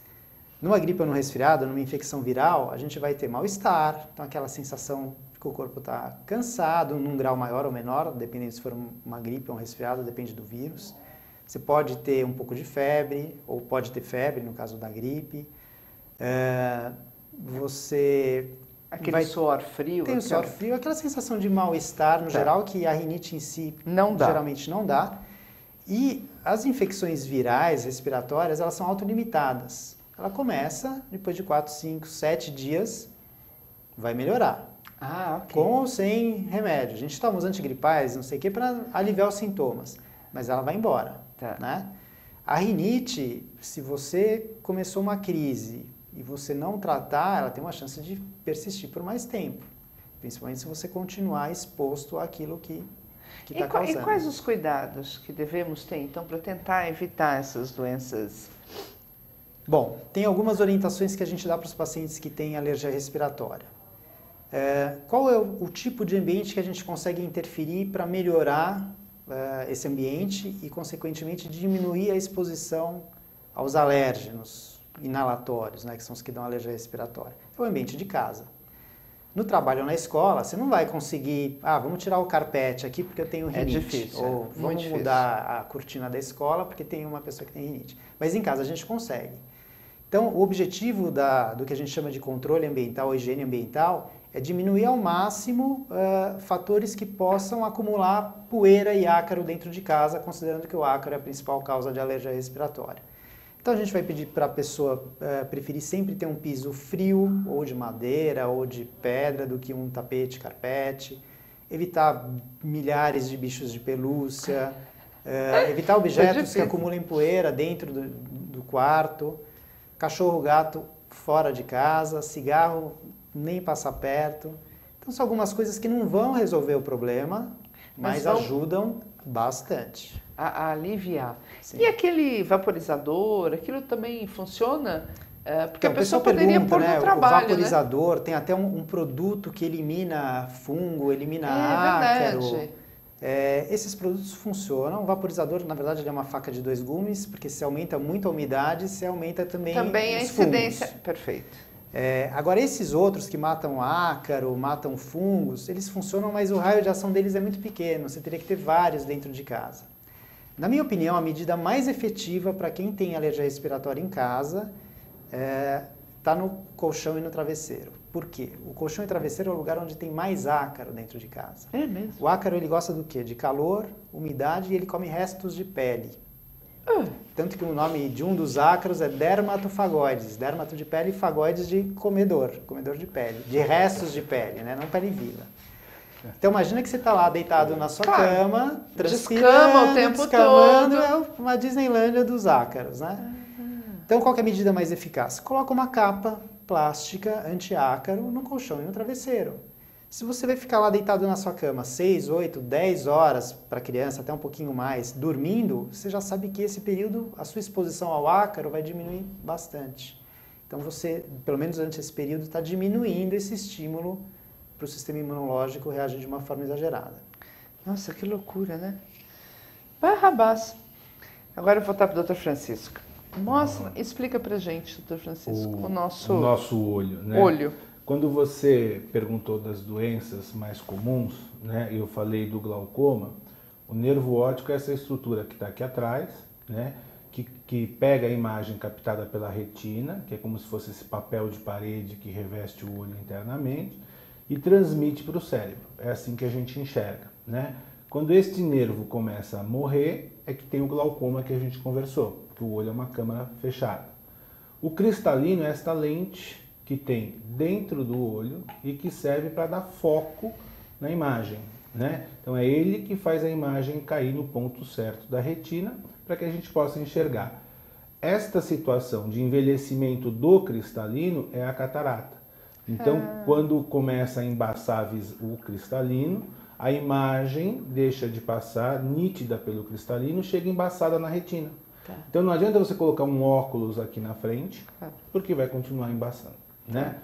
Numa gripe ou no resfriado, numa infecção viral, a gente vai ter mal-estar, então aquela sensação de que o corpo está cansado, num grau maior ou menor, dependendo se for uma gripe ou um resfriado, depende do vírus. Você pode ter um pouco de febre, ou pode ter febre no caso da gripe. Você Aquele suor frio. tem o suor frio, aquela sensação de mal-estar no geral, que a rinite em si geralmente não dá. E as infecções virais respiratórias, elas são autolimitadas. Ela começa, depois de 4, 5, 7 dias, vai melhorar. Ok. Com ou sem remédio. A gente toma os antigripais, não sei o que, para aliviar os sintomas. Mas ela vai embora. Né? A rinite, se você começou uma crise e você não tratar, ela tem uma chance de persistir por mais tempo. Principalmente se você continuar exposto àquilo que está causando. E quais os cuidados que devemos ter, então, para tentar evitar essas doenças? Bom, tem algumas orientações que a gente dá para os pacientes que têm alergia respiratória. Qual é o tipo de ambiente que a gente consegue interferir para melhorar esse ambiente e, consequentemente, diminuir a exposição aos alérgenos inalatórios, né, que são os que dão alergia respiratória? É o ambiente de casa. No trabalho ou na escola, você não vai conseguir, vamos tirar o carpete aqui porque eu tenho rinite. É difícil. Ou vamos mudar a cortina da escola porque tem uma pessoa que tem rinite. Mas em casa a gente consegue. Então, o objetivo do que a gente chama de controle ambiental ou higiene ambiental é diminuir ao máximo fatores que possam acumular poeira e ácaro dentro de casa, considerando que o ácaro é a principal causa de alergia respiratória. Então a gente vai pedir para a pessoa preferir sempre ter um piso frio, ou de madeira, ou de pedra, do que um tapete, carpete. Evitar milhares de bichos de pelúcia. Evitar objetos que acumulem poeira dentro do quarto. Cachorro, gato fora de casa. Cigarro, nem passar perto. Então são algumas coisas que não vão resolver o problema, mas ajudam bastante. A aliviar. Sim. E aquele vaporizador, aquilo também funciona? Porque então, a pessoa poderia pôr no trabalho, o vaporizador, tem até um produto que elimina fungo, elimina ácaro. Verdade. Esses produtos funcionam. O vaporizador, na verdade, ele é uma faca de 2 gumes, porque se aumenta muito a umidade, se aumenta também a incidência. Fungos. Perfeito. Agora, esses outros que matam ácaro, matam fungos, eles funcionam, mas o raio de ação deles é muito pequeno. Você teria que ter vários dentro de casa. Na minha opinião, a medida mais efetiva para quem tem alergia respiratória em casa está no colchão e no travesseiro. Por quê? O colchão e travesseiro é o lugar onde tem mais ácaro dentro de casa. É mesmo? O ácaro, ele gosta do quê? De calor, umidade, e ele come restos de pele. Tanto que o nome de um dos ácaros é dermatofagoides. Dermato de pele e fagoides de comedor de pele, de restos de pele, né? Não pele viva. Então imagina que você está lá deitado na sua cama, descama o tempo todo. É uma Disneylândia dos ácaros, né? Então qual que é a medida mais eficaz? Coloca uma capa plástica anti-ácaro no colchão e no travesseiro. Se você vai ficar lá deitado na sua cama 6, 8, 10 horas, para criança até um pouquinho mais, dormindo, você já sabe que esse período, a sua exposição ao ácaro vai diminuir bastante. Então você, pelo menos durante esse período, está diminuindo esse estímulo para o sistema imunológico reagir de uma forma exagerada. Nossa, que loucura, né? Barrabás. Agora eu vou voltar para o Dr. Francisco. Explica para a gente, Dr. Francisco, o nosso olho, né? Olho. Quando você perguntou das doenças mais comuns, né, eu falei do glaucoma, o nervo óptico é essa estrutura que está aqui atrás, né, que pega a imagem captada pela retina, que é como se fosse esse papel de parede que reveste o olho internamente, e transmite para o cérebro. É assim que a gente enxerga, né? Quando este nervo começa a morrer, é que tem o glaucoma que a gente conversou, que o olho é uma câmara fechada. O cristalino é esta lente que tem dentro do olho e que serve para dar foco na imagem, né? Então é ele que faz a imagem cair no ponto certo da retina para que a gente possa enxergar. Esta situação de envelhecimento do cristalino é a catarata. Então, quando começa a embaçar o cristalino, a imagem deixa de passar nítida pelo cristalino, chega embaçada na retina. Então não adianta você colocar um óculos aqui na frente, porque vai continuar embaçando, né?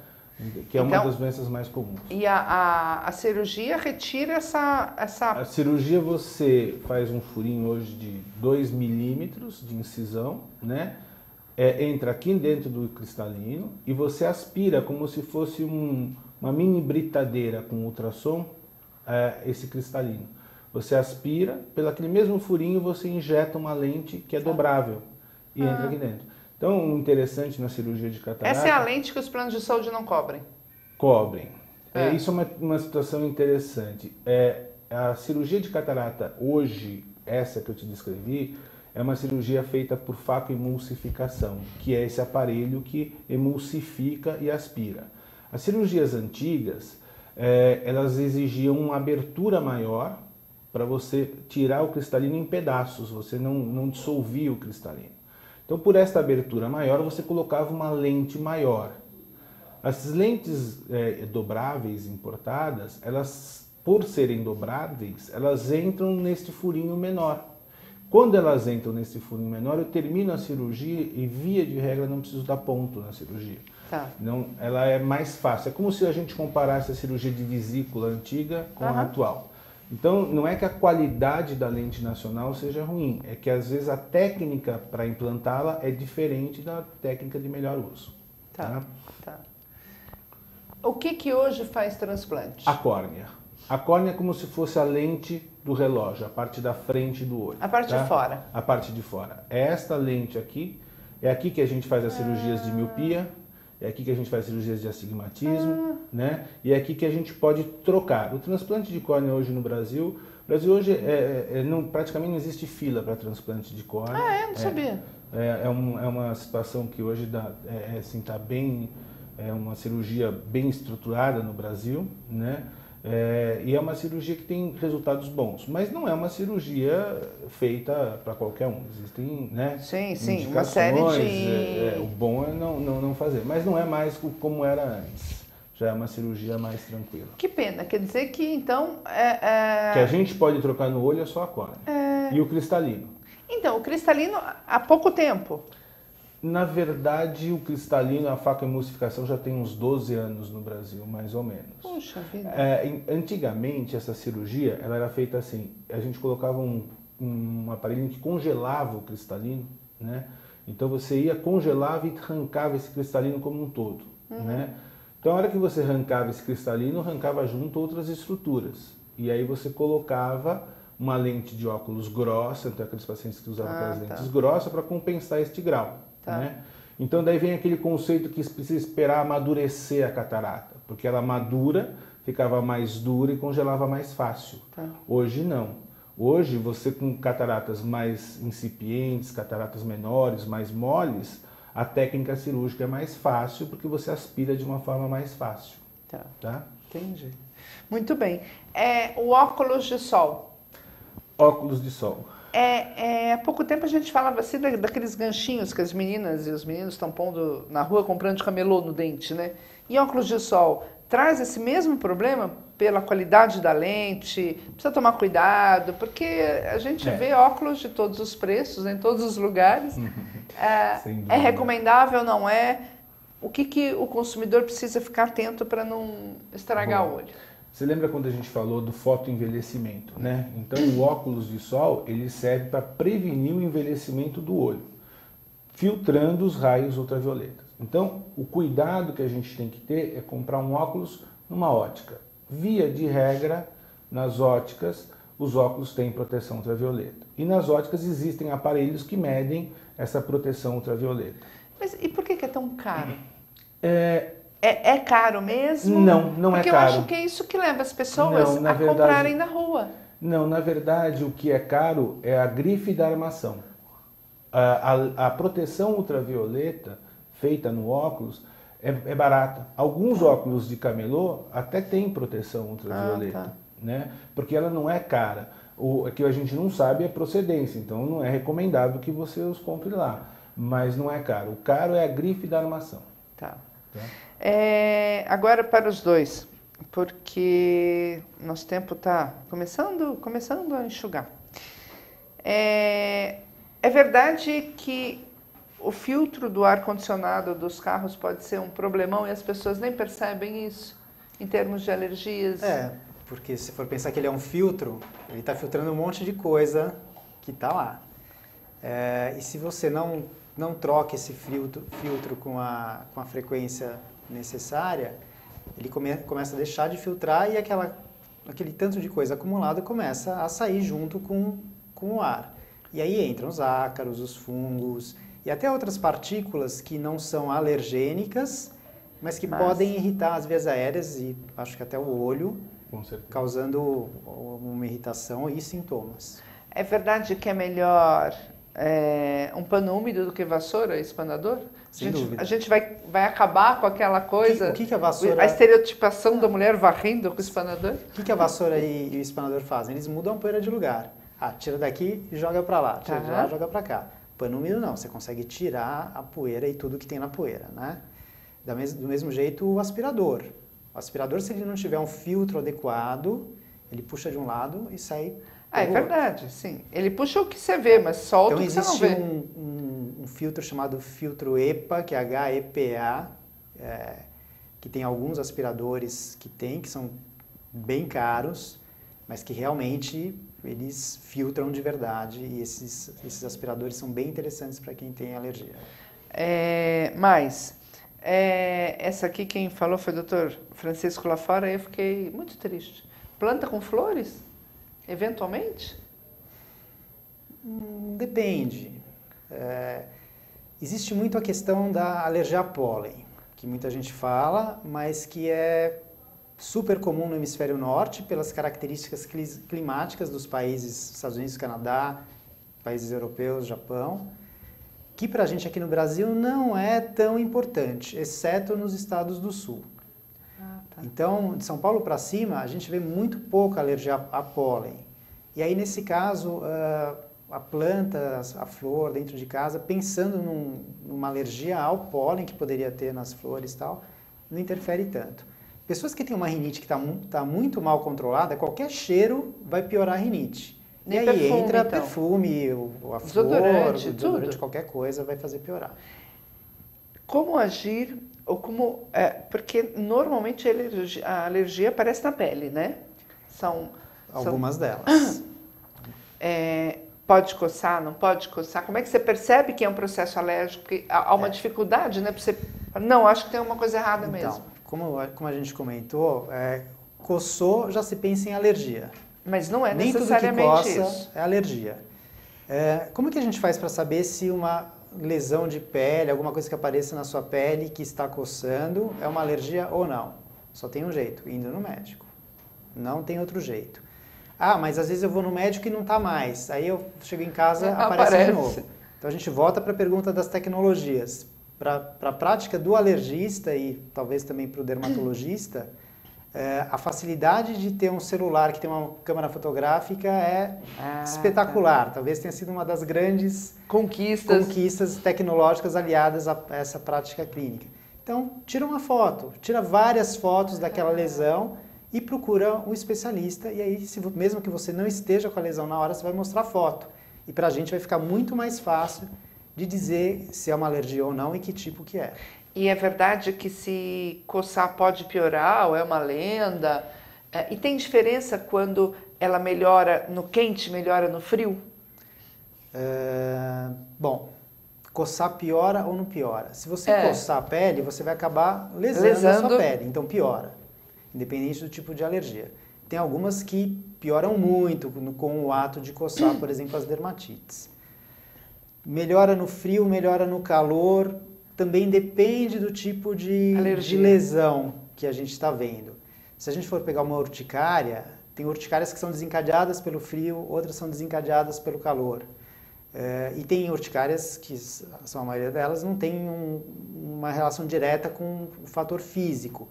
Que é uma das doenças mais comuns. E a cirurgia retira essa... A cirurgia você faz um furinho hoje de 2 milímetros de incisão, né? Entra aqui dentro do cristalino e você aspira como se fosse uma mini britadeira com ultrassom esse cristalino. Você aspira, pelo aquele mesmo furinho você injeta uma lente que é dobrável e entra aqui dentro. Então, o interessante na cirurgia de catarata... Essa é a lente que os planos de saúde não cobrem? Cobrem. Isso é uma situação interessante. A cirurgia de catarata hoje, essa que eu te descrevi, é uma cirurgia feita por facoemulsificação, que é esse aparelho que emulsifica e aspira. As cirurgias antigas, elas exigiam uma abertura maior para você tirar o cristalino em pedaços, você não dissolvia o cristalino. Então, por esta abertura maior, você colocava uma lente maior. As lentes dobráveis importadas, elas, por serem dobráveis, elas entram neste furinho menor. Quando elas entram nesse furinho menor, eu termino a cirurgia e, via de regra, não preciso dar ponto na cirurgia. Tá. Não, ela é mais fácil. É como se a gente comparasse a cirurgia de vesícula antiga com a atual. Então, não é que a qualidade da lente nacional seja ruim, é que às vezes a técnica para implantá-la é diferente da técnica de melhor uso. Tá. O que hoje faz transplante? A córnea. A córnea é como se fosse a lente do relógio, a parte da frente do olho. A parte de fora. A parte de fora. É esta lente aqui, é aqui que a gente faz as cirurgias de miopia, é aqui que a gente faz cirurgias de astigmatismo, né? E é aqui que a gente pode trocar. O transplante de córnea hoje no Brasil, hoje praticamente não existe fila para transplante de córnea. Não sabia. É uma situação que hoje assim, tá bem, é uma cirurgia bem estruturada no Brasil, né? E é uma cirurgia que tem resultados bons, mas não é uma cirurgia feita para qualquer um. Existem, né, sim, uma série de... o bom é não fazer, mas não é mais como era antes. Já é uma cirurgia mais tranquila. Que pena, quer dizer que então... Que a gente pode trocar no olho é só a córnea. E o cristalino. Então, o cristalino há pouco tempo. Na verdade, o cristalino, a facoemulsificação já tem uns 12 anos no Brasil, mais ou menos. Puxa vida. Antigamente, essa cirurgia, ela era feita assim, a gente colocava um aparelho que congelava o cristalino, né? Então você ia, congelava e arrancava esse cristalino como um todo, né? Então a hora que você arrancava esse cristalino, arrancava junto outras estruturas. E aí você colocava uma lente de óculos grossa, então aqueles pacientes que usavam aquelas lentes grossas para compensar este grau. Né? Então daí vem aquele conceito que precisa esperar amadurecer a catarata, porque ela madura, ficava mais dura e congelava mais fácil. Hoje não. Hoje você com cataratas mais incipientes, cataratas menores, mais moles, a técnica cirúrgica é mais fácil porque você aspira de uma forma mais fácil. Tá? Entendi. Muito bem. O óculos de sol. Óculos de sol. Há pouco tempo a gente falava assim daqueles ganchinhos que as meninas e os meninos estão pondo na rua comprando de camelô no dente, né? E óculos de sol traz esse mesmo problema pela qualidade da lente? Precisa tomar cuidado, porque a gente vê óculos de todos os preços, em todos os lugares. É recomendável, não é? O que o consumidor precisa ficar atento para não estragar o olho? Você lembra quando a gente falou do fotoenvelhecimento, né? Então o óculos de sol, ele serve para prevenir o envelhecimento do olho, filtrando os raios ultravioletas. Então, o cuidado que a gente tem que ter é comprar um óculos numa ótica. Via de regra, nas óticas, os óculos têm proteção ultravioleta. E nas óticas existem aparelhos que medem essa proteção ultravioleta. Mas e por que é tão caro? É caro mesmo? Não é caro. Porque eu acho que é isso que leva as pessoas a comprarem na rua. Não, na verdade, o que é caro é a grife da armação. A proteção ultravioleta feita no óculos é barata. Alguns óculos de camelô até têm proteção ultravioleta, né? Porque ela não é cara. O que a gente não sabe é procedência, então não é recomendável que você os compre lá. Mas não é caro. O caro é a grife da armação. Agora para os dois, porque nosso tempo está começando a enxugar. É verdade que o filtro do ar-condicionado dos carros pode ser um problemão e as pessoas nem percebem isso, em termos de alergias? Porque se for pensar que ele é um filtro, ele está filtrando um monte de coisa que está lá. E se você não troca esse filtro com a frequência necessária, ele começa a deixar de filtrar e aquela aquele tanto de coisa acumulada começa a sair junto com o ar. E aí entram os ácaros, os fungos e até outras partículas que não são alergênicas, mas que podem irritar as vias aéreas e acho que até o olho, causando uma irritação e sintomas. É verdade que é melhor um pano úmido do que vassoura, espanador? Sem dúvida. A gente vai acabar com aquela coisa, O que a vassoura... a estereotipação da mulher varrendo com o espanador? O que a vassoura e o espanador fazem? Eles mudam a poeira de lugar. Tira daqui e joga para lá, tira de lá e joga para cá. Pano úmido não, você consegue tirar a poeira e tudo que tem na poeira, né? Do mesmo jeito o aspirador. O aspirador, se ele não tiver um filtro adequado, ele puxa de um lado e sai... É verdade, sim. Ele puxa o que você vê, mas solta o que você não vê. Então existe um filtro chamado filtro EPA, que é HEPA, que tem alguns aspiradores que são bem caros, mas que realmente eles filtram de verdade e esses aspiradores são bem interessantes para quem tem alergia. Essa aqui quem falou foi o Dr. Francisco Lafora e eu fiquei muito triste. Planta com flores? Eventualmente? Depende. Existe muito a questão da alergia a pólen, que muita gente fala, mas que é super comum no hemisfério norte pelas características climáticas dos países Estados Unidos, Canadá, países europeus, Japão, que para a gente aqui no Brasil não é tão importante, exceto nos estados do sul. Então, de São Paulo para cima, a gente vê muito pouca alergia a pólen. E aí, nesse caso, a planta, a flor dentro de casa, pensando numa alergia ao pólen que poderia ter nas flores e tal, não interfere tanto. Pessoas que têm uma rinite que está muito mal controlada, qualquer cheiro vai piorar a rinite. Nem e aí perfume, entra então. Perfume, a Desodorante, flor, desodorante, qualquer coisa vai fazer piorar. Como agir, ou como... porque normalmente a alergia aparece na pele, né? Algumas delas. Pode coçar, não pode coçar? Como é que você percebe que é um processo alérgico? Porque há uma dificuldade, né? Pra você... Não, acho que tem uma coisa errada mesmo. Como a gente comentou, coçou, já se pensa em alergia. Mas não é Nem necessariamente tudo que coça isso. é alergia. Como que a gente faz para saber se uma lesão de pele, alguma coisa que apareça na sua pele que está coçando, é uma alergia ou não? Só tem um jeito, indo no médico. Não tem outro jeito. Mas às vezes eu vou no médico e não está mais. Aí eu chego em casa, aparece de novo. Então a gente volta para a pergunta das tecnologias. Para a prática do alergista e talvez também para o dermatologista, a facilidade de ter um celular que tem uma câmera fotográfica é espetacular. Talvez tenha sido uma das grandes conquistas tecnológicas aliadas a essa prática clínica. Então, tira uma foto, tira várias fotos daquela lesão e procura um especialista. E aí, mesmo que você não esteja com a lesão na hora, você vai mostrar foto. E para a gente vai ficar muito mais fácil de dizer se é uma alergia ou não e que tipo que é. E é verdade que se coçar pode piorar ou é uma lenda? E tem diferença quando ela melhora no quente, melhora no frio? Bom, coçar piora ou não piora? Se você coçar a pele, você vai acabar lesando a sua pele, então piora, independente do tipo de alergia. Tem algumas que pioram muito com o ato de coçar, por exemplo, as dermatites. Melhora no frio, melhora no calor, também depende do tipo de lesão que a gente está vendo. Se a gente for pegar uma urticária, tem urticárias que são desencadeadas pelo frio, outras são desencadeadas pelo calor. E tem urticárias que, são a maioria delas, não tem uma relação direta com o fator físico.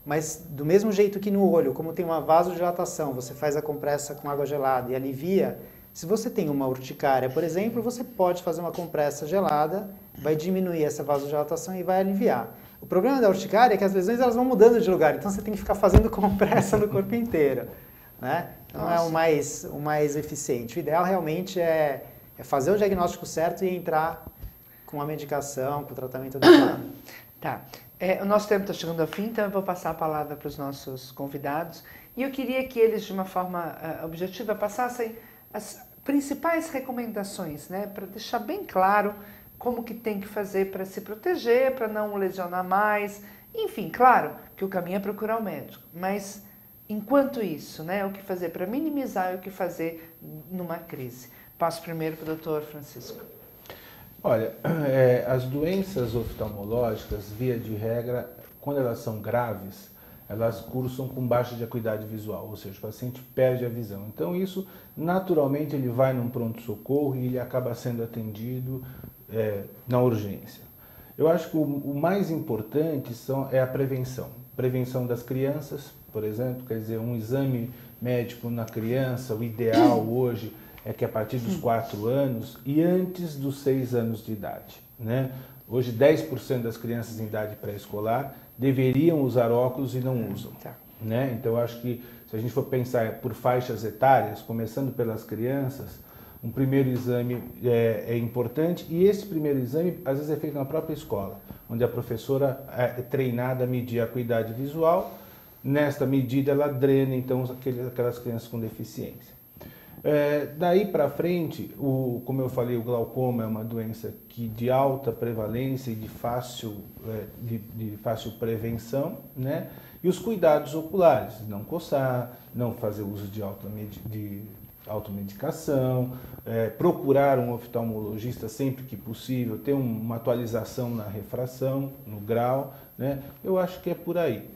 Mas do mesmo jeito que no olho, como tem uma vasodilatação, você faz a compressa com água gelada e alivia. Se você tem uma urticária, por exemplo, você pode fazer uma compressa gelada, vai diminuir essa vasodilatação e vai aliviar. O problema da urticária é que as lesões elas vão mudando de lugar, então você tem que ficar fazendo compressa no corpo inteiro, né? Não é o mais eficiente. O ideal realmente é fazer o diagnóstico certo e entrar com a medicação, com o tratamento adequado. Tá. O nosso tempo está chegando ao fim, então eu vou passar a palavra para os nossos convidados. E eu queria que eles, de uma forma objetiva, passassem as principais recomendações, né, para deixar bem claro como que tem que fazer para se proteger, para não lesionar mais. Enfim, claro que o caminho é procurar o médico, mas enquanto isso, né? O que fazer para minimizar e o que fazer numa crise. Passo primeiro para o doutor Francisco. Olha, as doenças oftalmológicas, via de regra, quando elas são graves, elas cursam com baixa de acuidade visual, ou seja, o paciente perde a visão. Então isso, naturalmente, ele vai num pronto-socorro e ele acaba sendo atendido na urgência. Eu acho que o mais importante é a prevenção. Prevenção das crianças, por exemplo, quer dizer, um exame médico na criança, o ideal hoje é que a partir dos 4 anos e antes dos 6 anos de idade, né? Hoje 10% das crianças em idade pré-escolar deveriam usar óculos e não usam, né? Então eu acho que se a gente for pensar por faixas etárias, começando pelas crianças, um primeiro exame é importante e esse primeiro exame às vezes é feito na própria escola, onde a professora é treinada a medir a acuidade visual. Nesta medida ela drena então aquelas crianças com deficiência. Daí para frente, como eu falei, o glaucoma é uma doença de alta prevalência e de fácil prevenção, né? E os cuidados oculares, não coçar, não fazer uso de automedicação, procurar um oftalmologista sempre que possível, ter uma atualização na refração, no grau, né? Eu acho que é por aí.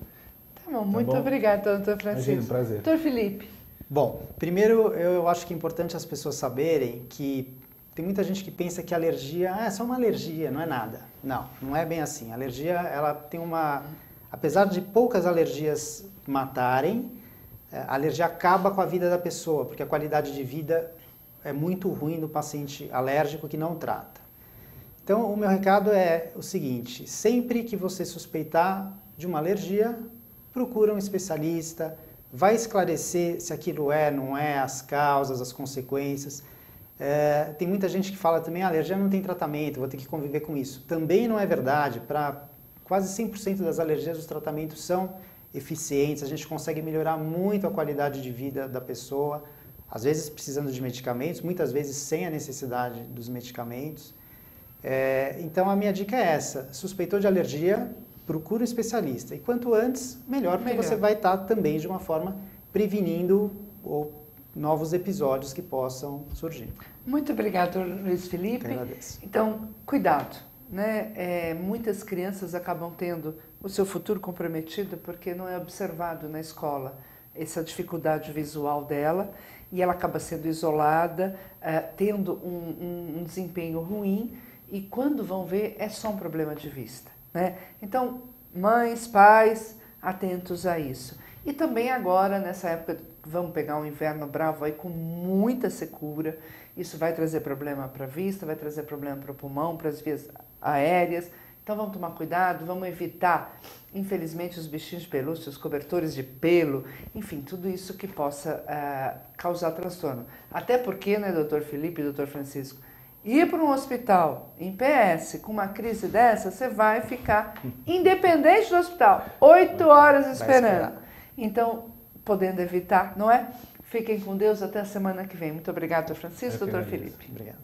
Tá bom, muito obrigada, doutor Francisco. Imagina, um prazer. Doutor Felipe. Bom, primeiro eu acho que é importante as pessoas saberem que tem muita gente que pensa que alergia é só uma alergia, não é nada. Não, não é bem assim. A alergia, ela tem apesar de poucas alergias matarem, a alergia acaba com a vida da pessoa, porque a qualidade de vida é muito ruim no paciente alérgico que não trata. Então, o meu recado é o seguinte, sempre que você suspeitar de uma alergia, procura um especialista, vai esclarecer se aquilo não é, as causas, as consequências. Tem muita gente que fala também, a alergia não tem tratamento, vou ter que conviver com isso. Também não é verdade, para quase 100% das alergias os tratamentos são eficientes, a gente consegue melhorar muito a qualidade de vida da pessoa, às vezes precisando de medicamentos, muitas vezes sem a necessidade dos medicamentos. Então a minha dica é essa, suspeitou de alergia, procura um especialista. E quanto antes, melhor, porque você vai estar também, de uma forma, prevenindo novos episódios que possam surgir. Muito obrigado, Luiz Felipe. Eu agradeço. Então, cuidado, né? Muitas crianças acabam tendo o seu futuro comprometido porque não é observado na escola essa dificuldade visual dela e ela acaba sendo isolada, tendo um desempenho ruim e quando vão ver é só um problema de vista. Né? Então, mães, pais, atentos a isso. E também agora, nessa época, vamos pegar um inverno bravo aí com muita secura. Isso vai trazer problema para a vista, vai trazer problema para o pulmão, para as vias aéreas. Então vamos tomar cuidado, vamos evitar, infelizmente, os bichinhos de pelúcia, os cobertores de pelo, enfim, tudo isso que possa causar transtorno. Até porque, né, doutor Felipe e doutor Francisco, ir para um hospital em PS com uma crise dessa, você vai ficar independente do hospital, 8 horas esperando. Então, podendo evitar, não é? Fiquem com Deus, até a semana que vem. Muito obrigado, doutor Francisco, doutor Felipe. Obrigado.